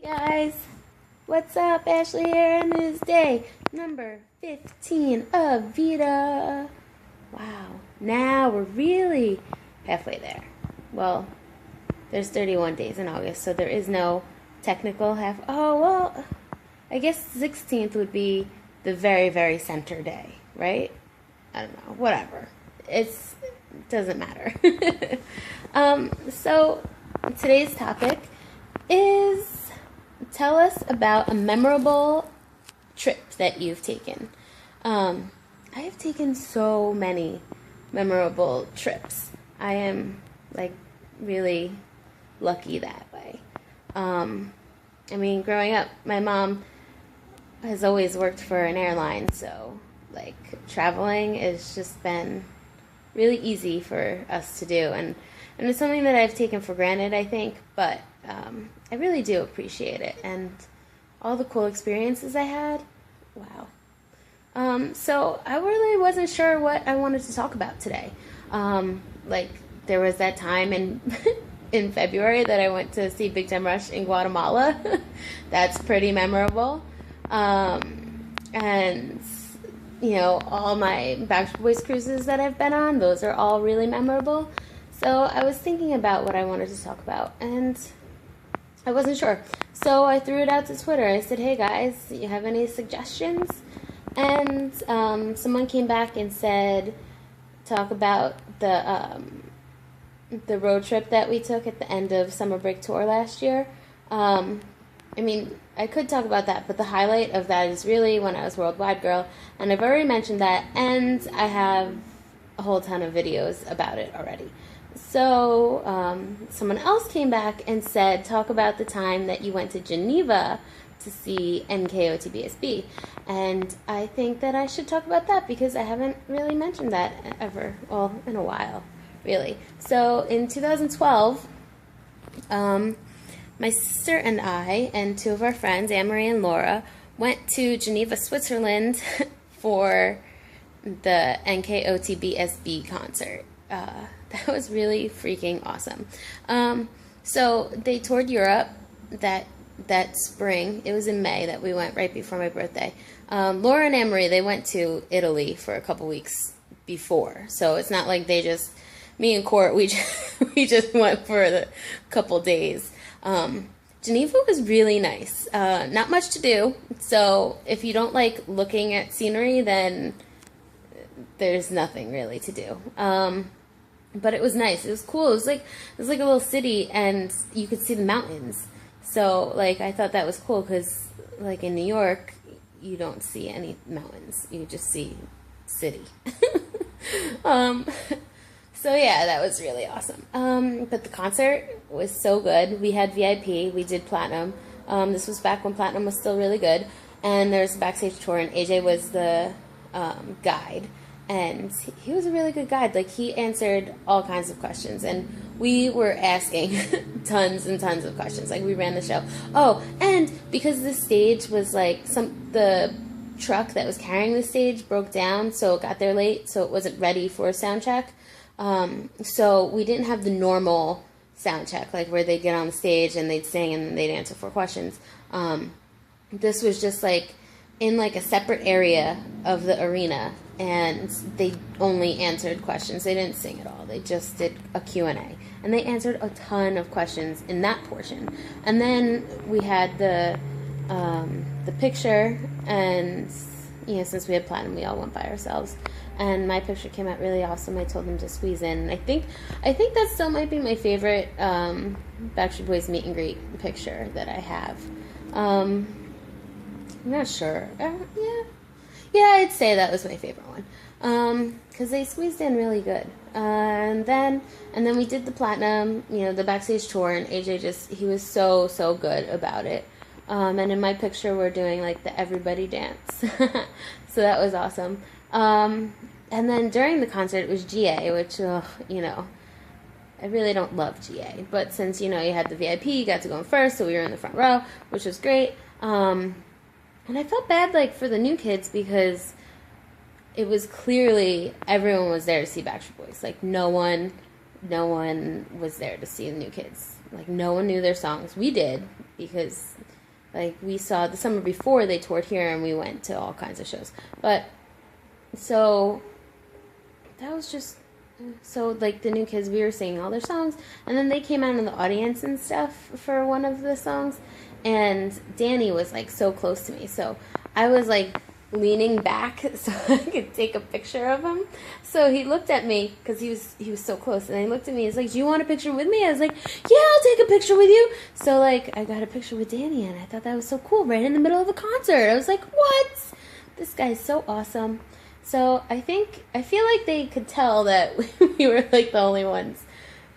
Guys, what's up? Ashley here, and it is day number 15 of Veda. Wow, now we're really halfway there. Well, there's 31 days in August, so there is no technical half. Oh, well, I guess 16th would be the very, very center day, right? I don't know, whatever. It doesn't matter. So today's topic is tell us about a memorable trip that you've taken. I have taken so many memorable trips. I am really lucky that way. Growing up, my mom has always worked for an airline, so traveling has just been really easy for us to do, and it's something that I've taken for granted, I think, but I really do appreciate it, and all the cool experiences I had. Wow. So I really wasn't sure what I wanted to talk about today. There was that time in in February that I went to see Big Time Rush in Guatemala. That's pretty memorable. And all my Backstreet Boys cruises that I've been on, those are all really memorable. So I was thinking about what I wanted to talk about, and I wasn't sure. So I threw it out to Twitter. I said, hey guys, do you have any suggestions? And someone came back and said, talk about the road trip that we took at the end of summer break tour last year. I could talk about that, but the highlight of that is really when I was Worldwide Girl, and I've already mentioned that, and I have a whole ton of videos about it already. So someone else came back and said, talk about the time that you went to Geneva to see NKOTBSB, and I think that I should talk about that because I haven't really mentioned that ever, well, in a while, really. So in 2012, my sister and I and two of our friends, Anne-Marie and Laura, went to Geneva, Switzerland for the NKOTBSB concert. That was really freaking awesome. So they toured Europe that spring. It was in May that we went, right before my birthday. Laura and Anne-Marie, they went to Italy for a couple weeks before. So it's not like me and Court, we just went for a couple days. Geneva was really nice. Not much to do. So if you don't like looking at scenery, then there's nothing really to do. But it was nice. It was cool. It was like a little city, and you could see the mountains. So I thought that was cool because in New York, you don't see any mountains. You just see city. So yeah, that was really awesome. But the concert was so good. We had VIP. We did Platinum. This was back when Platinum was still really good. And there's a backstage tour, and AJ was the guide. And he was a really good guide. He answered all kinds of questions. And we were asking tons and tons of questions. We ran the show. Oh, and because the stage was the truck that was carrying the stage broke down, so it got there late, so it wasn't ready for a sound check. So we didn't have the normal sound check, where they'd get on the stage and they'd sing and they'd answer 4 questions. This was just in a separate area of the arena, and they only answered questions. They didn't sing at all. They just did a Q&A, and they answered a ton of questions in that portion. And then we had the picture, and since we had Platinum, we all went by ourselves. And my picture came out really awesome. I told them to squeeze in. And I think that still might be my favorite Backstreet Boys meet and greet picture that I have. I'm not sure. Yeah, I'd say that was my favorite one. Because they squeezed in really good. And then we did the Platinum, the backstage tour, and AJ he was so, so good about it. And in my picture, we're doing the everybody dance. So that was awesome. And then during the concert, it was GA, which, I really don't love GA. But since, you had the VIP, you got to go in first, so we were in the front row, which was great. And I felt bad, for the new kids, because it was clearly everyone was there to see Backstreet Boys. No one was there to see the new kids. No one knew their songs. We did, because Like, we saw the summer before they toured here, and we went to all kinds of shows. But, so, that was just, so, like, the New Kids, we were singing all their songs, and then they came out in the audience and stuff for one of the songs, and Danny was, like, so close to me, so I was, like, leaning back so I could take a picture of him. So he looked at me, because he was so close, and he looked at me, he's like, do you want a picture with me? I was like, yeah, I'll take a picture with you. So, like, I got a picture with Danny, and I thought that was so cool, right in the middle of a concert. I was like, what? This guy's so awesome. So I feel like they could tell that we were, like, the only ones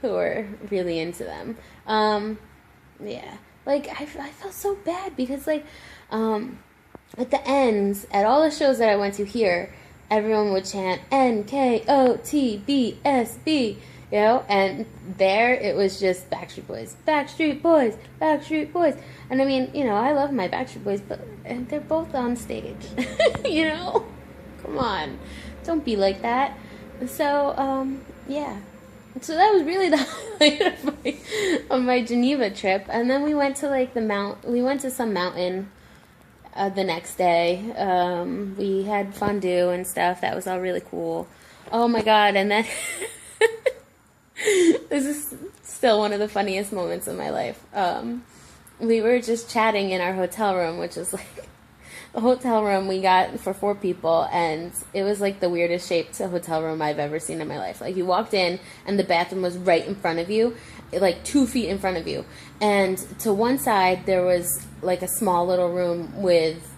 who were really into them. Yeah. Like, I felt so bad because, like, at the ends, at all the shows that I went to here, everyone would chant NKOTBSB, you know, and there it was just Backstreet Boys, Backstreet Boys, Backstreet Boys. And I mean, you know, I love my Backstreet Boys, but they're both on stage, you know? Come on, don't be like that. So, yeah. So that was really the highlight of my Geneva trip. And then we went to, like, we went to some mountain the next day. We had fondue and stuff. That was all really cool. Oh my god, and then this is still one of the funniest moments of my life. We were just chatting in our hotel room, which is like the hotel room we got for 4 people, and it was like the weirdest shaped hotel room I've ever seen in my life. Like, you walked in and the bathroom was right in front of you, like 2 feet in front of you, and to one side there was like a small little room with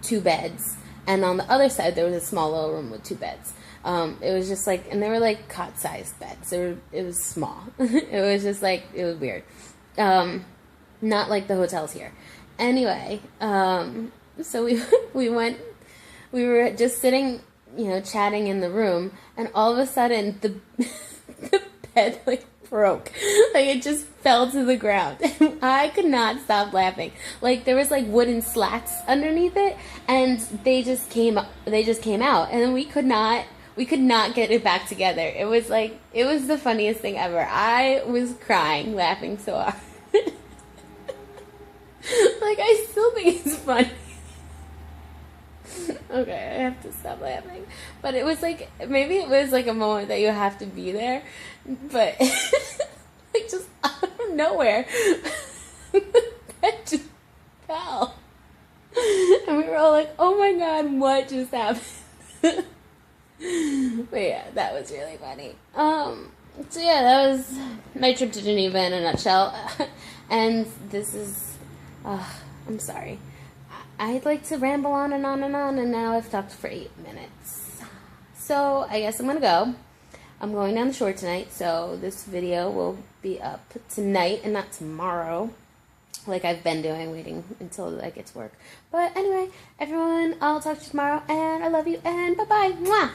2 beds, and on the other side there was a small little room with 2 beds. It was just like, and they were like cot-sized beds. It was small. It was just like, it was weird. Not like the hotels here. Anyway, so we were just sitting, you know, chatting in the room, and all of a sudden the bed, like, broke. Like, it just fell to the ground. And I could not stop laughing. Like, there was, like, wooden slats underneath it, and they just came out, and then we could not get it back together. It was like, it was the funniest thing ever. I was crying, laughing so hard. Like, I still think it's funny. Okay, I have to stop laughing. But it was like, maybe it was like a moment that you have to be there, but like, just out of nowhere, that just fell. And we were all like, oh my god, what just happened? But yeah, that was really funny. So yeah, that was my trip to Geneva in a nutshell. And this is, I'm sorry. I'd like to ramble on and on and on, and now I've talked for 8 minutes. So I guess I'm going to go. I'm going down the shore tonight, so this video will be up tonight and not tomorrow, like I've been doing, waiting until I get to work. But anyway, everyone, I'll talk to you tomorrow, and I love you, and bye-bye. Mwah!